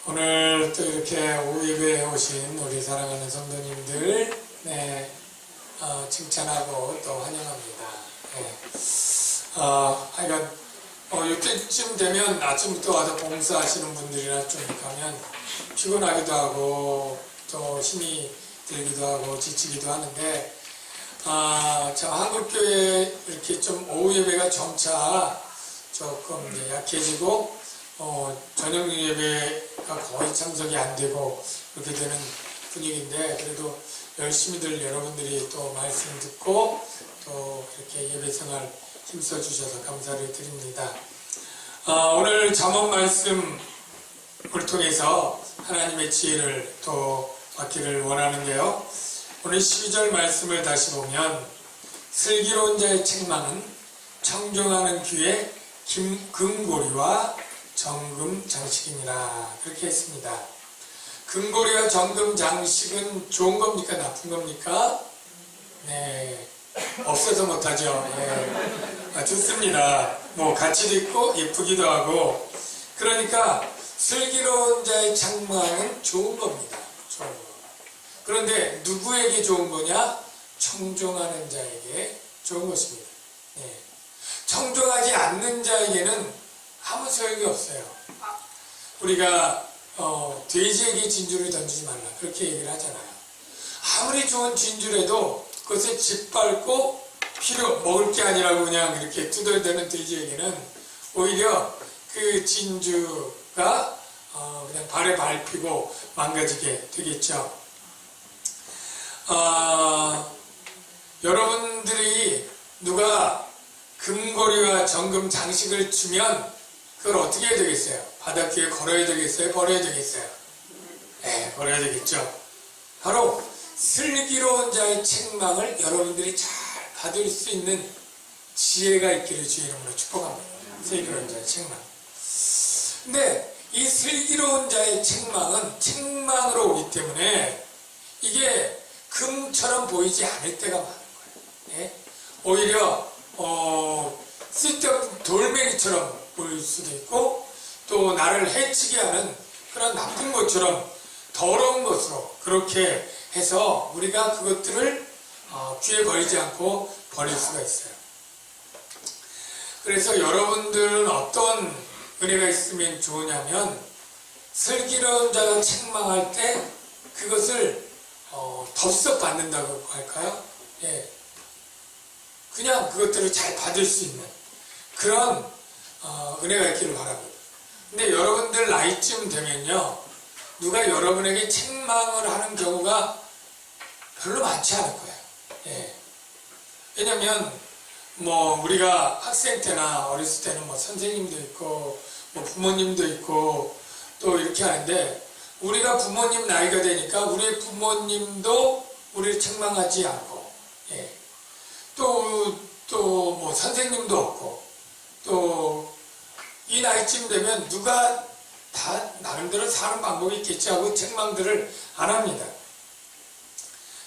오늘 또 이렇게 오후 예배에 오신 우리 사랑하는 성도님들 칭찬하고 또 환영합니다. 하여간 이때쯤 되면 아침부터 와서 봉사하시는 분들이나 좀 가면 피곤하기도 하고 또 힘이 들기도 하고 지치기도 하는데 저 한국교회 이렇게 좀 오후 예배가 점차 조금 이제 약해지고 저녁 예배가 거의 참석이 안 되고 그렇게 되는 분위기인데, 그래도 열심히들 여러분들이 또 말씀 듣고 또 이렇게 예배 생활 힘써 주셔서 감사를 드립니다. 오늘 잠언 말씀을 통해서 하나님의 지혜를 또 받기를 원하는데요. 오늘 12절 말씀을 다시 보면, 슬기로운 자의 책망은 청종하는 귀에 금고리와 정금 장식이니라, 그렇게 했습니다. 금고리와 정금 장식은 좋은 겁니까? 나쁜 겁니까? 네, 없어서 못하죠. 네. 좋습니다. 뭐 가치도 있고 예쁘기도 하고, 그러니까 슬기로운 자의 책망은 좋은 겁니다. 좋은 거. 그런데 누구에게 좋은 거냐? 청종하는 자에게 좋은 것입니다. 네. 청종하지 않는 자에게는 아무 소용이 없어요. 우리가 돼지에게 진주를 던지지 말라, 그렇게 얘기를 하잖아요. 아무리 좋은 진주라도 그것을 짓밟고 먹을 게 아니라고 그냥 이렇게 투덜대는 돼지에게는 오히려 그 진주가 그냥 발에 밟히고 망가지게 되겠죠. 여러분들이 누가 금고리와 정금 장식을 주면 그걸 어떻게 해야 되겠어요? 바닥 위에 걸어야 되겠어요? 버려야 되겠어요? 네, 버려야 되겠죠. 바로 슬기로운 자의 책망을 여러분들이 잘 받을 수 있는 지혜가 있기를 주의 이름으로 축복합니다. 슬기로운 자의 책망. 근데 이 슬기로운 자의 책망은 책망으로 오기 때문에 이게 금처럼 보이지 않을 때가 많은 거예요. 네? 오히려 쓸데없는 돌멩이처럼 보일 수도 있고, 또 나를 해치게 하는 그런 나쁜 것처럼 더러운 것으로 그렇게 해서 우리가 그것들을 귀에 걸리지 않고 버릴 수가 있어요. 그래서 여러분들은 어떤 은혜가 있으면 좋으냐면, 슬기로운 자가 책망할 때 그것을 덥석 받는다고 할까요? 예. 그냥 그것들을 잘 받을 수 있는 그런 은혜가 있기를 바랍니다. 근데 여러분들 나이쯤 되면요, 누가 여러분에게 책망을 하는 경우가 별로 많지 않을 거예요. 예. 왜냐면 우리가 학생 때나 어렸을 때는 선생님도 있고 부모님도 있고 또 이렇게 하는데, 우리가 부모님 나이가 되니까 우리 부모님도 우리를 책망하지 않고, 예. 또 선생님도 없고, 또 이 나이쯤 되면 누가 다 나름대로 사는 방법이 있겠지 하고 책망들을 안 합니다.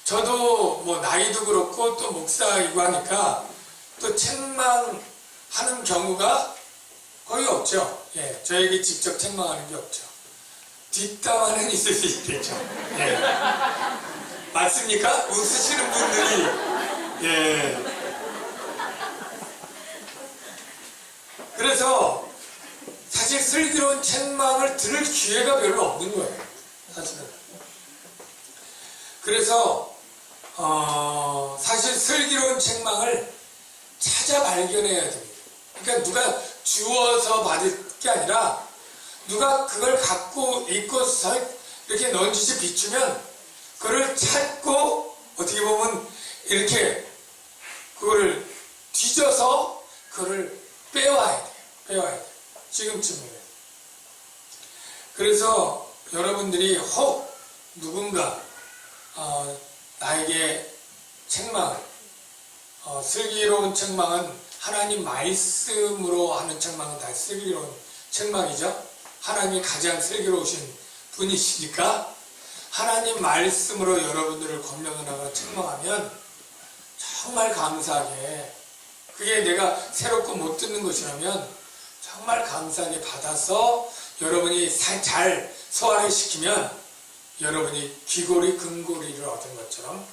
저도 나이도 그렇고 또 목사이고 하니까 또 책망하는 경우가 거의 없죠. 예, 저에게 직접 책망하는 게 없죠. 뒷담화는 있을 수 있겠죠. 예. 맞습니까? 웃으시는 분들이. 예. 그래서 사실 슬기로운 책망을 들을 기회가 별로 없는 거예요. 사실은. 그래서 사실 슬기로운 책망을 찾아 발견해야 됩니다. 그러니까 누가 주어서 받을 게 아니라 누가 그걸 갖고 있고서 이렇게 넌지시 비추면 그걸 찾고 어떻게 보면 이렇게 그거를 뒤져서 그거를 빼와야 돼요. 빼와야 돼요. 지금쯤이에요. 그래서 여러분들이 혹 누군가 나에게 책망을, 슬기로운 책망은 하나님 말씀으로 하는 책망은 다 슬기로운 책망이죠. 하나님이 가장 슬기로우신 분이시니까 하나님 말씀으로 여러분들을 권면하거나 책망하면 정말 감사하게, 그게 내가 새롭고 못 듣는 것이라면 정말 감사하게 받아서 여러분이 잘 소화를 시키면 여러분이 귀고리 금고리를 얻은 것처럼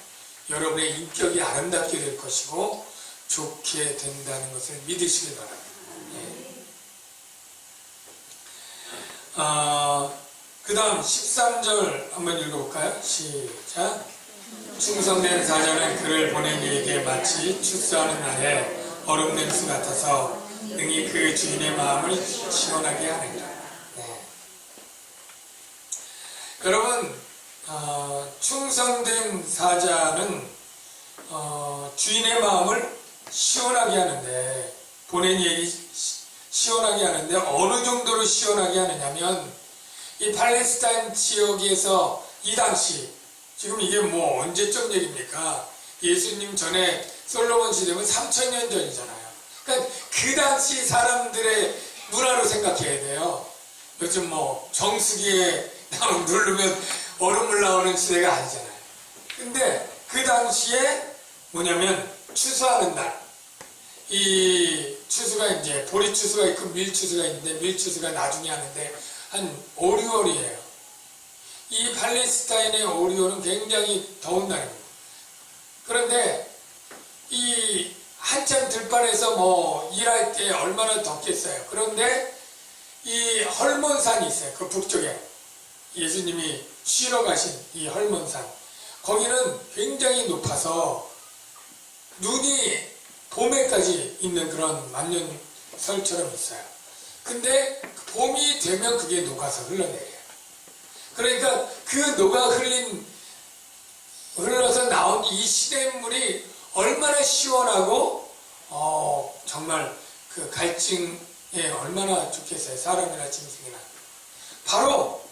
여러분의 인격이 아름답게 될 것이고 좋게 된다는 것을 믿으시기 바랍니다. 그 다음 13절 한번 읽어볼까요? 시작. 충성된 사자는 그를 보낸 이에게 마치 추수하는 날에 얼음 냉수 같아서 능히 그 주인의 마음을 시원하게 하느니라. 네. 여러분, 충성된 사자는 주인의 마음을 시원하게 하는데, 보낸 이에게 시원하게 하는데 어느 정도로 시원하게 하느냐면, 이 팔레스타인 지역에서 이 당시, 지금 이게 뭐 언제적 얘기입니까? 예수님 전에 솔로몬 시대면 3000년 전이잖아요. 그러니까 그 당시 사람들의 문화로 생각해야 돼요. 요즘 뭐 정수기에 누르면 얼음물 나오는 시대가 아니잖아요. 근데 그 당시에 뭐냐면 추수하는 날, 이 추수가 이제 보리 추수가 있고 밀 추수가 있는데 밀 추수가 나중에 하는데 한 5, 6월이에요. 이 팔레스타인의 5, 6월은 굉장히 더운 날입니다. 그런데 이 한참 들판에서 뭐 일할 때 얼마나 덥겠어요. 그런데 이 헐몬산이 있어요. 그 북쪽에 예수님이 쉬러 가신 이 헐몬산, 거기는 굉장히 높아서 눈이 봄에까지 있는 그런 만년설처럼 있어요. 근데 봄이 되면 그게 녹아서 흘러내려요. 그러니까 그 녹아 흘러서 나온 이 시냇물이 얼마나 시원하고 정말 그 갈증에 얼마나 좋겠어요. 사람이나 짐승이나. 바로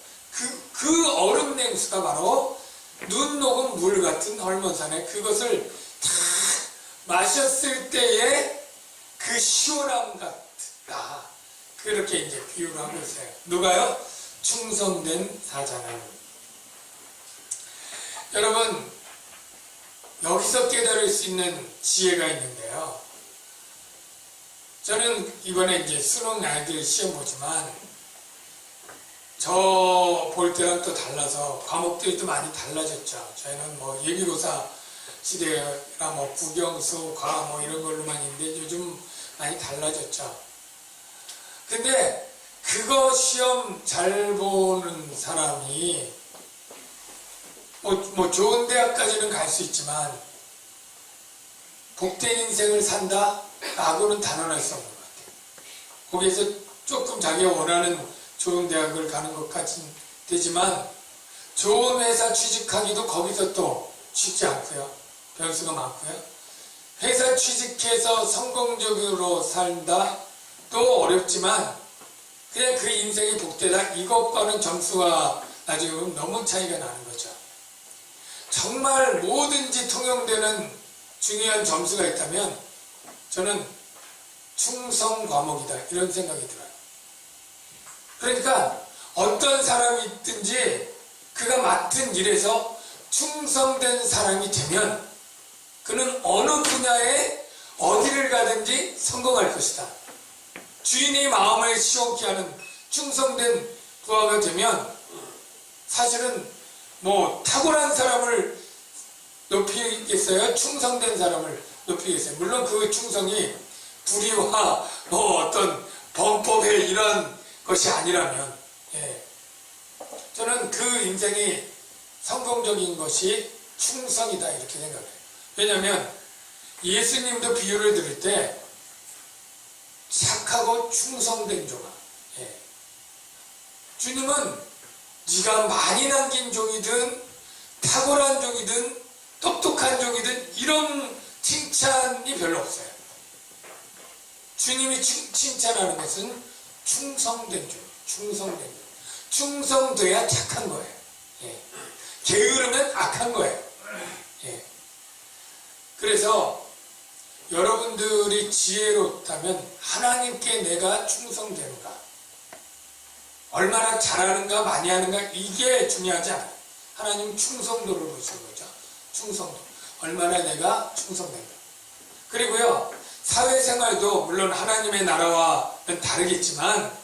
그 얼음 냉수가 바로 눈 녹은 물 같은 헐몬산에 그것을 다 마셨을 때의 그 시원함 같다. 그렇게 이제 비유를 하고 있어요. 누가요? 충성된 사자는. 여러분, 여기서 깨달을 수 있는 지혜가 있는데요. 저는 이번에 이제 수능 아이들 시험 보지만 저 볼 때랑 또 달라서 과목들이 또 많이 달라졌죠. 저희는 뭐 예비고사 시대라 뭐 국영수, 과학 뭐 이런 걸로만 있는데 요즘 많이 달라졌죠. 근데 그거 시험 잘 보는 사람이 뭐 좋은 대학까지는 갈 수 있지만 복된 인생을 산다? 라고는 단언할 수 없는 것 같아요. 거기에서 조금 자기가 원하는 좋은 대학을 가는 것까지는 되지만 좋은 회사 취직하기도 거기서 또 쉽지 않고요. 변수가 많고요. 회사 취직해서 성공적으로 산다? 또 어렵지만 그냥 그 인생이 복되다? 이것과는 점수가 나중에 너무 차이가 나는 거죠. 정말 뭐든지 통용되는 중요한 점수가 있다면 저는 충성 과목이다 이런 생각이 들어요. 그러니까 어떤 사람이 있든지 그가 맡은 일에서 충성된 사람이 되면 그는 어느 분야에 어디를 가든지 성공할 것이다. 주인의 마음을 시원케 하는 충성된 부하가 되면 사실은 뭐 탁월한 사람을 높이겠어요? 충성된 사람을 높이겠어요? 물론 그 충성이 불의와 뭐 어떤 범법의 이런 것이 아니라면, 저는 그 인생이 성공적인 것이 충성이다 이렇게 생각해요. 왜냐하면 예수님도 비유를 들을 때 착하고 충성된 종아. 주님은 네가 많이 남긴 종이든 탁월한 종이든 똑똑한 종이든 이런 칭찬이 별로 없어요. 주님이 칭찬하는 것은 충성된 종, 충성된 종. 충성돼야 착한 거예요. 게으르면 악한 거예요. 그래서 여러분들이 지혜롭다면 하나님께 내가 충성되는가, 얼마나 잘하는가 많이 하는가 이게 중요하지 않아요. 하나님 충성도를 보시는 거죠. 충성도. 얼마나 내가 충성된가. 그리고요, 사회생활도 물론 하나님의 나라와는 다르겠지만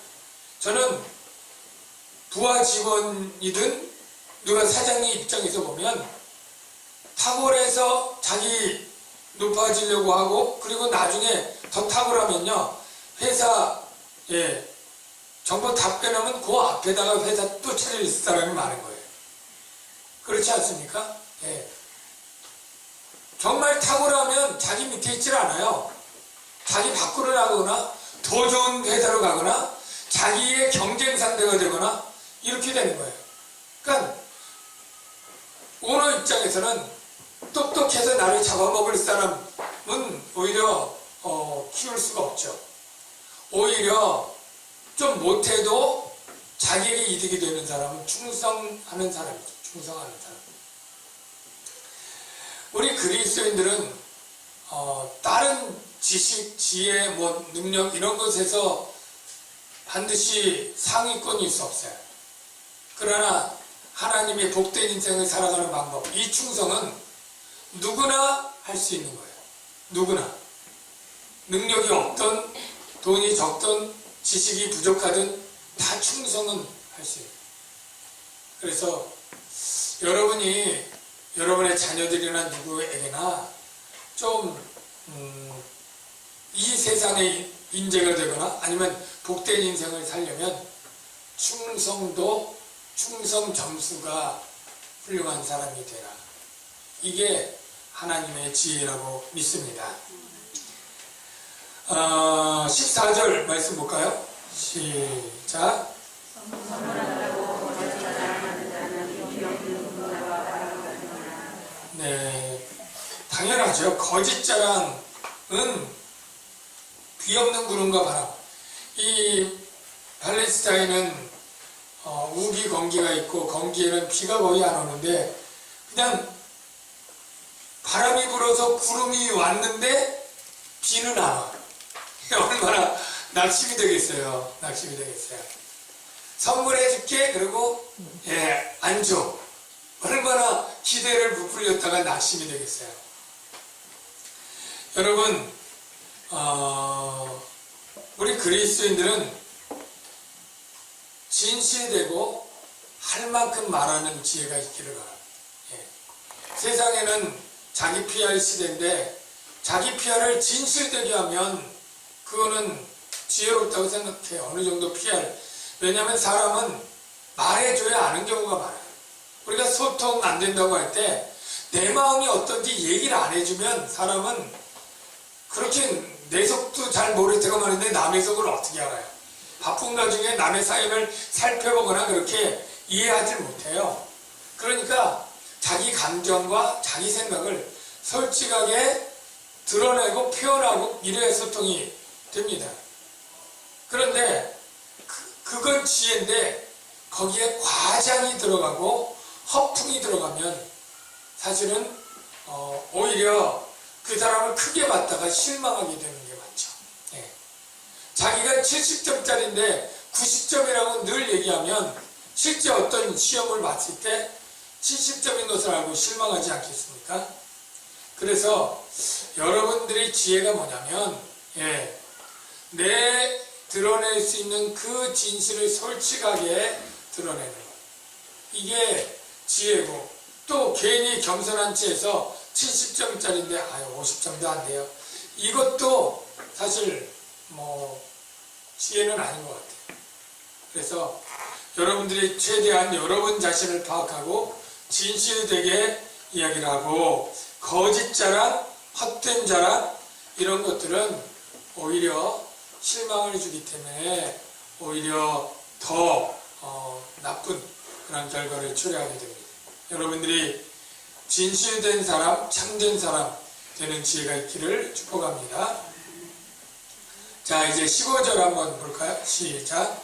저는 부하 직원이든 누가 사장님 입장에서 보면 탁월해서 자기 높아지려고 하고 그리고 나중에 더 탁월하면요 회사 정보 다 빼놓으면 그 앞에다가 회사 또 차릴 사람이 많은 거예요. 그렇지 않습니까? 예. 정말 탁월하면 자기 밑에 있질 않아요. 자기 밖으로 나가거나 더 좋은 회사로 가거나 자기의 경쟁 상대가 되거나 이렇게 되는 거예요. 그러니까 오너 입장에서는 똑똑해서 나를 잡아먹을 사람은 오히려 키울 수가 없죠. 오히려 좀 못해도 자기에게 이득이 되는 사람은 충성하는 사람이죠. 충성하는 사람. 우리 그리스도인들은 다른 지식, 지혜, 능력 이런 것에서 반드시 상위권일 수 없어요. 그러나 하나님의 복된 인생을 살아가는 방법, 이 충성은 누구나 할 수 있는 거예요. 누구나. 능력이 없던, 돈이 적던, 지식이 부족하든 다 충성은 할 수 있어요. 그래서 여러분이 여러분의 자녀들이나 누구에게나 좀 이 세상의 인재가 되거나 아니면 복된 인생을 살려면 충성도, 충성 점수가 훌륭한 사람이 되라. 이게 하나님의 지혜라고 믿습니다. 14절 말씀 볼까요? 시작. 네, 당연하죠. 거짓 자랑은 귀 없는 구름과 바람. 이 팔레스타인은 우기 건기가 있고 건기에는 비가 거의 안 오는데 그냥 바람이 불어서 구름이 왔는데 비는 안 와. 얼마나 낙심이 되겠어요. 낙심이 되겠어요. 선물해 줄게 그리고 안 줘. 얼마나 기대를 부풀렸다가 낙심이 되겠어요. 여러분 우리 그리스도인들은 진실되고 할 만큼 말하는 지혜가 있기를 바랍니다. 세상에는 자기 PR 시대인데 자기 PR을 진실되게 하면 그거는 지혜롭다고 생각해요. 어느 정도 PR. 왜냐하면 사람은 말해줘야 아는 경우가 많아요. 우리가 소통 안 된다고 할 때 내 마음이 어떤지 얘기를 안 해주면 사람은 그렇게 내 속도 잘 모를 때가 많은데 남의 속을 어떻게 알아요? 바쁜 와중에 남의 사연을 살펴보거나 그렇게 이해하지 못해요. 그러니까 자기 감정과 자기 생각을 솔직하게 드러내고 표현하고 이래야 소통이 됩니다. 그런데 그건 지혜인데 거기에 과장이 들어가고 허풍이 들어가면 사실은 오히려 그 사람을 크게 봤다가 실망하게 되는 게 많죠. 자기가 70점짜리인데 90점이라고 늘 얘기하면 실제 어떤 시험을 봤을 때 70점인 것을 알고 실망하지 않겠습니까? 그래서 여러분들의 지혜가 뭐냐면 내 드러낼 수 있는 그 진실을 솔직하게 드러내는 것. 이게 지혜고 또 괜히 겸손한 채에서 70점짜리인데 50점도 안 돼요. 이것도 사실 지혜는 아닌 것 같아요. 그래서 여러분들이 최대한 여러분 자신을 파악하고 진실되게 이야기를 하고 거짓 자랑, 헛된 자랑 이런 것들은 오히려 실망을 주기 때문에 오히려 더 나쁜 그런 결과를 초래하게 됩니다. 여러분들이 진실된 사람, 참된 사람 되는 지혜가 있기를 축복합니다. 자, 이제 15절 한번 볼까요? 시작.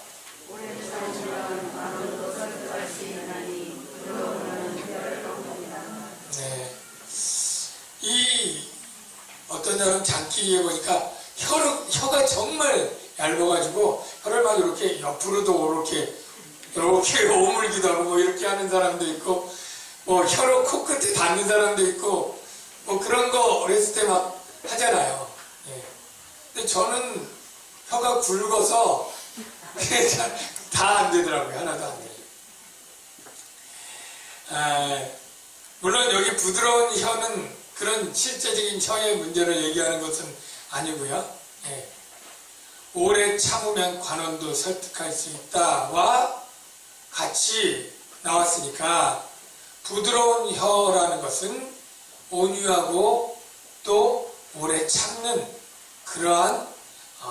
네. 어떤 사람 장기리에 보니까 혀가 정말 얇아가지고 혀를 막 이렇게 옆으로도 이렇게 오물기도 하고 이렇게 하는 사람도 있고 혀로 코끝에 닿는 사람도 있고 그런 거 어렸을 때 막 하잖아요. 근데 저는 혀가 굵어서 다 안 되더라고요. 하나도 안 돼요. 물론 여기 부드러운 혀는 그런 실제적인 혀의 문제를 얘기하는 것은 아니고요. 예. 오래 참으면 관원도 설득할 수 있다와 같이 나왔으니까 부드러운 혀라는 것은 온유하고 또 오래 참는 그러한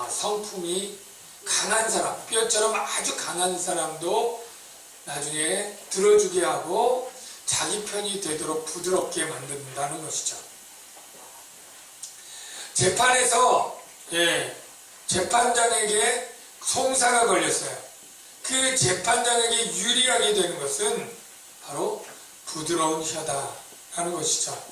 성품이 강한 사람, 뼈처럼 아주 강한 사람도 나중에 들어주게 하고 자기 편이 되도록 부드럽게 만든다는 것이죠. 재판에서 재판장에게 송사가 걸렸어요. 그 재판장에게 유리하게 되는 것은 바로 부드러운 혀다라는 것이죠.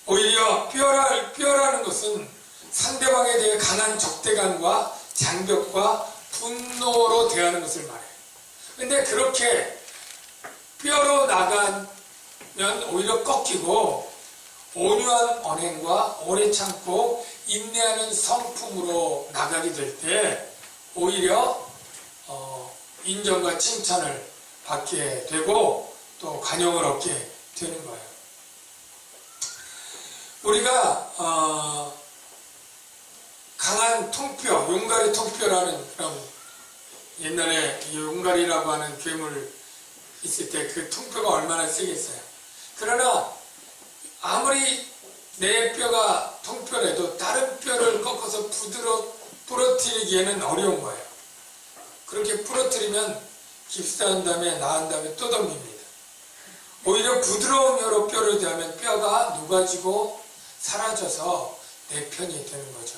오히려 뼈라는 것은 상대방에 대해 강한 적대감과 장벽과 분노로 대하는 것을 말해요. 근데 그렇게 뼈로 나가면 오히려 꺾이고 온유한 언행과 오래 참고 인내하는 성품으로 나가게 될 때 오히려 인정과 칭찬을 받게 되고 또 관용을 얻게 되는 거예요. 우리가 강한 통뼈, 용가리 통뼈라는 그런 옛날에 용가리라고 하는 괴물 있을 때 그 통뼈가 얼마나 세겠어요. 그러나 아무리 내 뼈가 통뼈라도 다른 뼈를 꺾어서 부러뜨리기에는 어려운 거예요. 그렇게 부러뜨리면 깁스한 다음에 나은 다음에 또 덤빕니다. 오히려 부드러운 혀로 뼈를 대하면 뼈가 녹아지고 사라져서 내 편이 되는 거죠.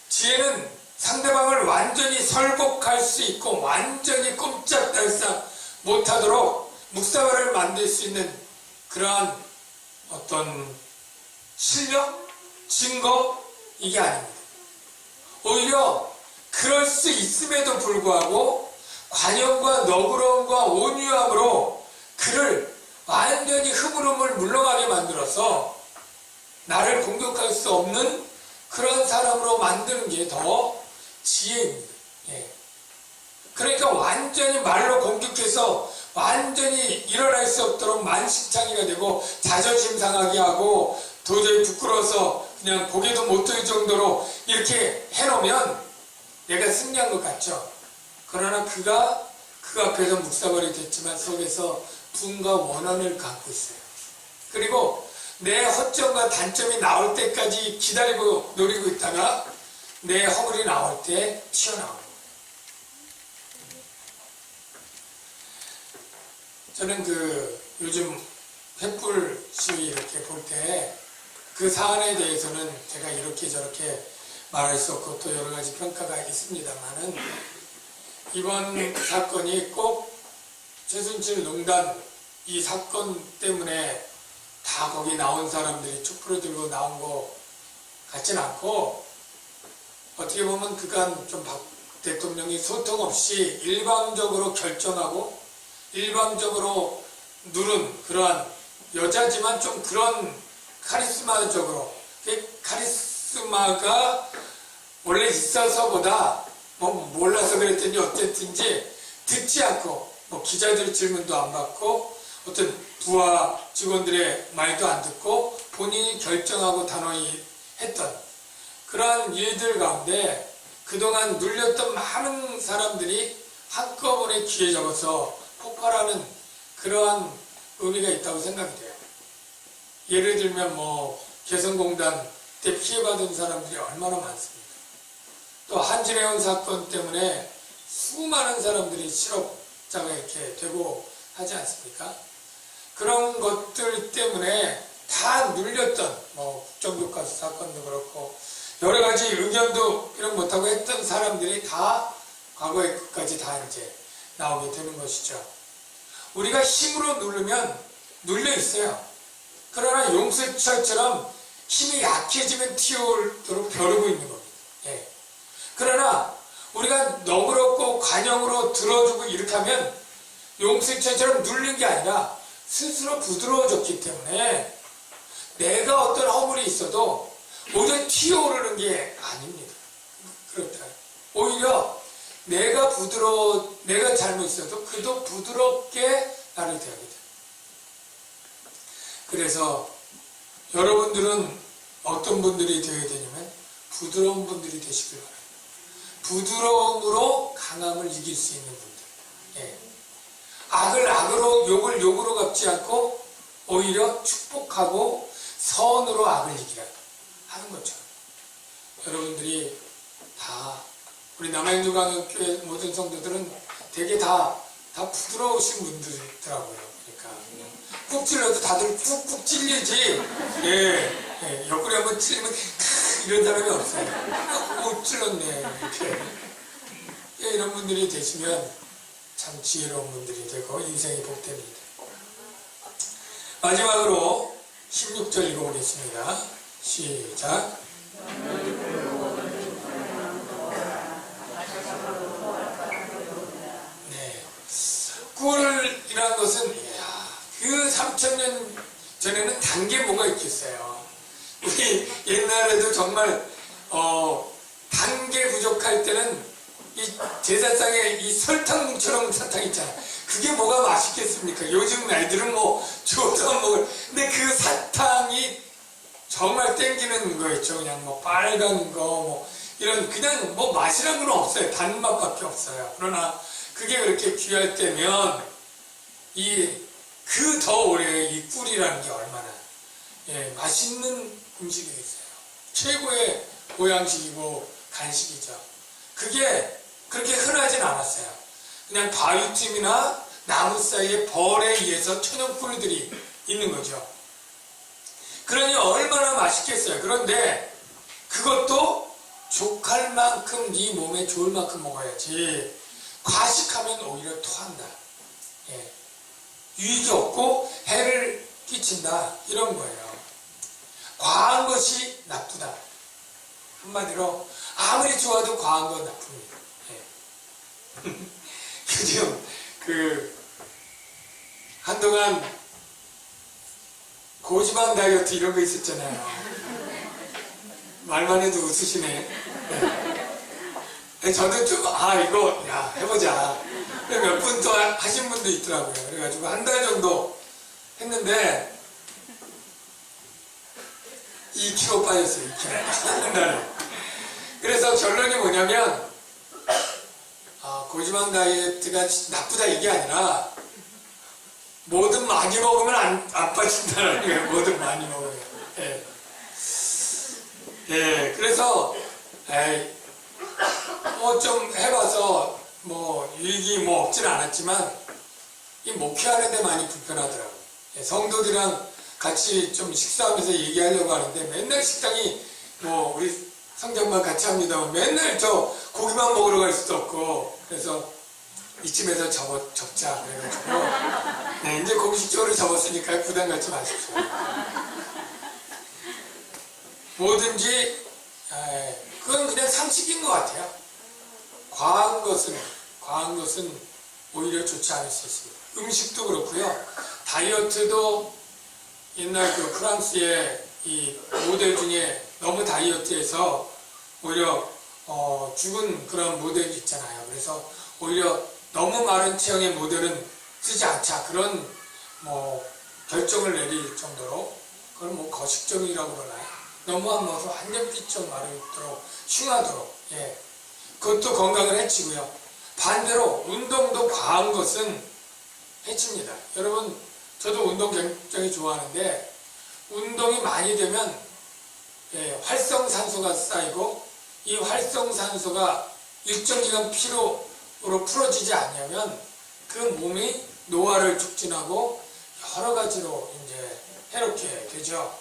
지혜는 상대방을 완전히 설복할 수 있고 완전히 꼼짝달싹 못하도록 묵사발을 만들 수 있는 그러한 어떤 실력, 증거 이게 아닙니다. 오히려 그럴 수 있음에도 불구하고 관용과 너그러움과 온유함으로 그를 완전히 흐물흐물 물러가게 만들어서 나를 공격할 수 없는 그런 사람으로 만드는 게 더 지혜입니다. 그러니까 완전히 말로 공격해서 완전히 일어날 수 없도록 만신창이가 되고 자존심 상하게 하고 도저히 부끄러워서 그냥 고개도 못 들 정도로 이렇게 해놓으면 내가 승리한 것 같죠. 그러나 그가 그 앞에서 묵사발이 됐지만 속에서 분과 원한을 갖고 있어요. 그리고 내 허점과 단점이 나올 때까지 기다리고 노리고 있다가 내 허물이 나올 때 튀어나오는 거예요. 저는 요즘 횃불 시위 이렇게 볼 때 그 사안에 대해서는 제가 이렇게 저렇게 말할 수 없고 또 여러 가지 평가가 있습니다만은 이번 사건이 꼭 최순실 농단 이 사건 때문에 다 거기 나온 사람들이 촛불을 들고 나온 것 같진 않고 어떻게 보면 그간 좀 박 대통령이 소통 없이 일방적으로 결정하고 일방적으로 누른 그러한 여자지만 좀 그런 카리스마적으로 카리스마가 원래 있어서보다 뭐 몰라서 그랬더니 어쨌든지 듣지 않고 뭐 기자들 질문도 안 받고 어떤 부하 직원들의 말도 안 듣고 본인이 결정하고 단호히 했던 그러한 일들 가운데 그동안 눌렸던 많은 사람들이 한꺼번에 귀에 잡아서 폭발하는 그러한 의미가 있다고 생각이 돼요. 예를 들면 뭐 개성공단 때 피해받은 사람들이 얼마나 많습니까? 또 한진해운 사건 때문에 수많은 사람들이 실업자가 이렇게 되고 하지 않습니까? 그런 것들 때문에 다 눌렸던 뭐 국정교과서 사건도 그렇고 여러 가지 의견도 이런 못하고 했던 사람들이 다 과거의 끝까지 다 이제 나오게 되는 것이죠. 우리가 힘으로 누르면 눌려 있어요. 그러나 용수철처럼 힘이 약해지면 튀어오도록 벼르고 있는 겁니다. 그러나 우리가 너그럽고 관용으로 들어주고 이렇게 하면 용수철처럼 눌린 게 아니라 스스로 부드러워졌기 때문에 내가 어떤 허물이 있어도 오히려 튀어오르는 게 아닙니다. 그렇다. 오히려 내가 잘못 있어도 그도 부드럽게 나를 대하게 돼. 그래서 여러분들은 어떤 분들이 되어야 되냐면 부드러운 분들이 되시길 바랍니다. 부드러움으로 강함을 이길 수 있는 분들. 예. 악을 악으로, 욕을 욕으로 갚지 않고 오히려 축복하고 선으로 악을 이기라 하는 거죠. 여러분들이 다 우리 남양주광역교회 모든 성도들은 되게 다 부드러우신 분들이더라고요. 그러니까 꾹 찔러도 다들 꾹꾹 찔리지. 예, 옆구리 한번 찔리면 이런 사람이 없어요. 꾹 찔렀네 이렇게. 예, 이런 분들이 되시면 참 지혜로운 분들이 되고 인생이 복됩니다. 마지막으로 16절 읽어보겠습니다. 시작. 네, 꿀이라는 것은 그 3000년 전에는 단 게 뭐가 있겠어요. 우리 옛날에도 정말 단 게 부족할 때는 이 제사상에 이 설탕처럼 사탕 있잖아. 그게 뭐가 맛있겠습니까? 요즘 애들은 뭐 줘도 안 먹을. 근데 그 사탕이 정말 땡기는 거 있죠. 그냥 뭐 빨간 거 뭐 이런 그냥 뭐 맛이란 건 없어요. 단맛밖에 없어요. 그러나 그게 그렇게 귀할 때면 그 더 오래 이 꿀이라는 게 얼마나 맛있는 음식이겠어요. 최고의 보양식이고 간식이죠. 그게 그렇게 흔하진 않았어요. 그냥 바위틈이나 나무 사이에 벌에 의해서 천연 꿀들이 있는 거죠. 그러니 얼마나 맛있겠어요. 그런데 그것도 족할 만큼 네 몸에 좋을 만큼 먹어야지. 과식하면 오히려 토한다. 유익이 없고 해를 끼친다. 이런 거예요. 과한 것이 나쁘다. 한마디로 아무리 좋아도 과한 건 나쁩니다. 요즘 한동안 고지방 다이어트 이런 거 있었잖아요. 말만 해도 웃으시네. 저도 좀 이거 해보자. 몇 분 또 하신 분도 있더라고요. 그래가지고 한 달 정도 했는데 2kg 빠졌어요. 2kg 한 달에. 그래서 결론이 뭐냐면 고지방 다이어트가 나쁘다 이게 아니라 뭐든 많이 먹으면 안 빠진다는 거예요. 뭐든 많이 먹으면. 그래서 좀 해봐서 유익이 없진 않았지만 이 목회하는 데 많이 불편하더라고요. 성도들이랑 같이 좀 식사하면서 얘기하려고 하는데 맨날 식당이 우리 성장만 같이 합니다만 맨날 저 고기만 먹으러 갈 수도 없고 그래서 이쯤에서 접자 그래가지고 이제 공식적으로 접었으니까 부담 갖지 마십시오. 뭐든지 그건 그냥 상식인 것 같아요. 과한 것은 오히려 좋지 않을 수 있습니다. 음식도 그렇고요. 다이어트도 옛날 그 프랑스의 이 모델 중에 너무 다이어트해서 오히려 죽은 그런 모델이 있잖아요. 그래서 오히려 너무 마른 체형의 모델은 쓰지 않자 그런 결정을 내릴 정도로 그걸 거식증이라고 그러나요? 너무 안 먹어서 완전 삐쩍 마르도록 흉하도록 그것도 건강을 해치고요. 반대로 운동도 과한 것은 해칩니다. 여러분 저도 운동 굉장히 좋아하는데 운동이 많이 되면 활성산소가 쌓이고 이 활성산소가 일정 기간 피로로 풀어지지 않냐면 그 몸이 노화를 촉진하고 여러 가지로 이제 해롭게 되죠.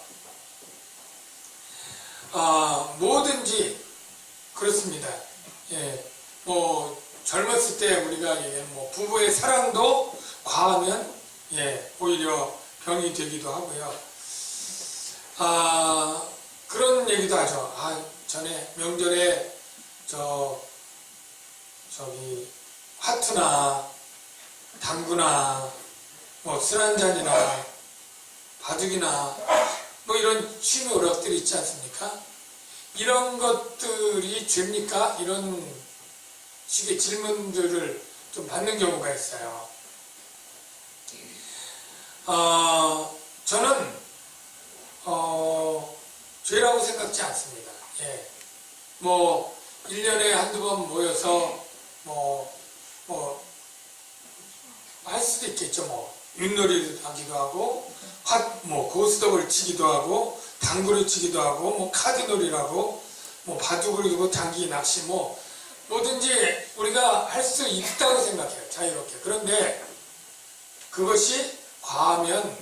뭐든지 그렇습니다. 젊었을 때 우리가 부부의 사랑도 과하면 오히려 병이 되기도 하고요. 그런 얘기도 하죠. 전에 명절에 저기 화투나 당구나 술 한잔이나 바둑이나 이런 취미 오락들이 있지 않습니까? 이런 것들이 죄입니까? 이런 식의 질문들을 좀 받는 경우가 있어요. 저는 죄라고 생각지 않습니다. 예. 뭐 1년에 한두 번 모여서 할 수도 있겠죠. 뭐 윷놀이를 하기도 하고 고스톱을 치기도 하고 당구를 치기도 하고 뭐 카드놀이라고 뭐 바둑을 두고 당기 낚시 뭐든지 우리가 할 수 있다고 생각해요. 자유롭게. 그런데 그것이 과하면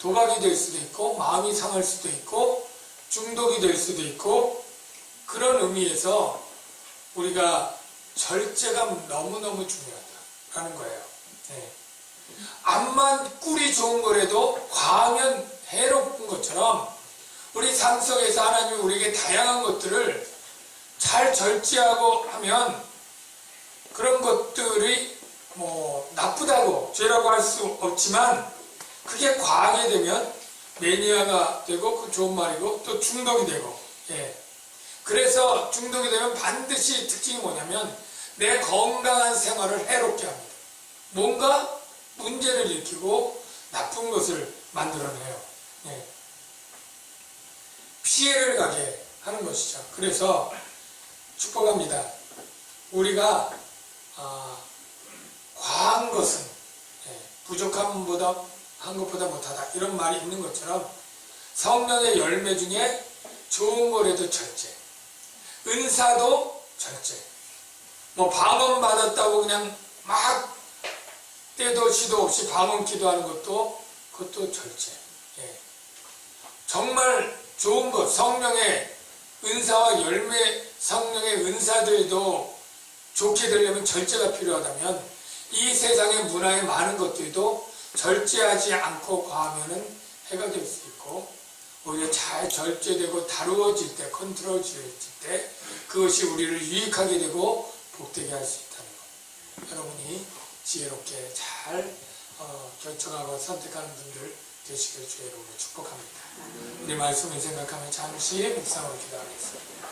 도박이 될 수도 있고 마음이 상할 수도 있고 중독이 될 수도 있고 그런 의미에서 우리가 절제가 너무너무 중요하다라는 거예요. 네. 암만 꿀이 좋은 거라도 과하면 해롭은 것처럼 우리 삶 속에서 하나님이 우리에게 다양한 것들을 잘 절제하고 하면 그런 것들이 뭐 나쁘다고 죄라고 할 수 없지만 그게 과하게 되면 매니아가 되고 그 좋은 말이고 또 중독이 되고 예. 그래서 중독이 되면 반드시 특징이 뭐냐면 내 건강한 생활을 해롭게 합니다. 뭔가 문제를 일으키고 나쁜 것을 만들어내요. 예. 피해를 가게 하는 것이죠. 그래서 축복합니다. 우리가 과한 것은 부족한 것보다 못하다 이런 말이 있는 것처럼 성령의 열매 중에 좋은 거라도 절제, 은사도 절제, 뭐 방언 받았다고 그냥 막 때도 시도 없이 방언 기도하는 그것도 절제. 예. 정말 좋은 것, 성령의 은사와 열매, 성령의 은사들도 좋게 되려면 절제가 필요하다면 이 세상의 문화의 많은 것들도 절제하지 않고 과하면은 해가 될 수 있고 오히려 잘 절제되고 다루어질 때, 컨트롤질 때 그것이 우리를 유익하게 되고 복되게 할 수 있다는 것. 여러분이 지혜롭게 잘 결정하고 선택하는 분들 되시길 주의 이름으로 축복합니다. 우리 말씀을 생각하며 잠시 묵상으로 기도하겠습니다.